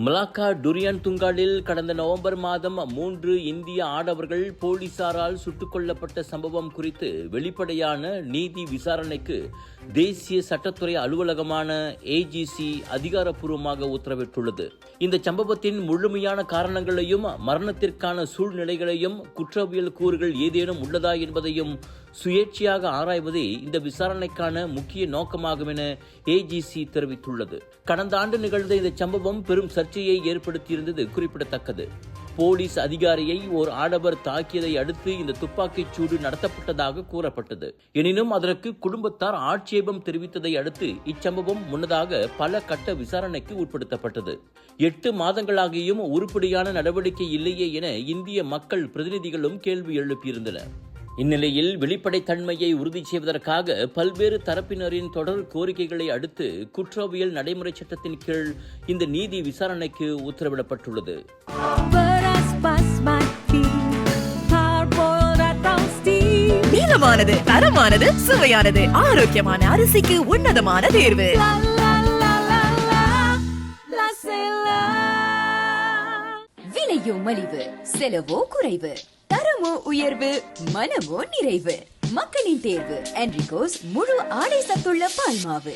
Malacca durian துங்காலில் கடந்த November மாதம் 3 இந்திய ஆடவர்கள் போலீசாரால் சுட்டுக் கொல்லப்பட்ட சம்பவம் குறித்து வெளிப்படையான நீதி விசாரணைக்கு தேசிய சட்டத்துறை அலுவலகமான AGC அதிகாரப்பூர்வமாக உத்தரவிட்டுள்ளது. இந்த சம்பவத்தின் முழுமையான காரணங்களையும் மரணத்திற்கான சூழ்நிலைகளையும் குற்றவியல் கூறுகள் ஏதேனும் உள்ளதா என்பதையும் சுயேட்சையாக ஆராய்வதே இந்த விசாரணைக்கான முக்கிய நோக்கமாகும் என AGC தெரிவித்துள்ளது. கடந்த ஆண்டு நிகழ்ந்த இந்த சம்பவம் பெரும் சர்ச்சையை ஏற்படுத்தியிருந்தது குறிப்பிடத்தக்கது. போலீஸ் அதிகாரியை ஓர் ஆடவர் தாக்கியதை அடுத்து இந்த துப்பாக்கிச் சூடு நடத்தப்பட்டதாக கூறப்பட்டது. எனினும் அதற்கு குடும்பத்தார் ஆட்சேபம் தெரிவித்ததை அடுத்து இச்சம்பவம் முன்னதாக பல கட்ட விசாரணைக்கு உட்படுத்தப்பட்டது. 8 மாதங்களாகியும் உருப்படியான நடவடிக்கை இல்லையே என இந்திய மக்கள் பிரதிநிதிகளும் கேள்வி எழுப்பியிருந்தனர். இந்நிலையில் வெளிப்படைத்தன்மையை உறுதி செய்வதற்காக பல்வேறு தரப்பினரின் தொடர் கோரிக்கைகளை அடுத்து குற்றவியல் நடைமுறை சட்டத்தின் கீழ் இந்த நீதி விசாரணைக்கு உத்தரவிடப்பட்டுள்ளது. நீளமானது, தரமானது, சுவையானது, ஆரோக்கியமான அரிசிக்கு உன்னதமான தேர்வு. விலையோ மலிவு, செலவோ குறைவு, தரமோ உயர்வு, மனமோ நிறைவு. மக்களின் தேர்வு என்ரிகோஸ் முழு ஆடை சத்துள்ள பால்மாவு.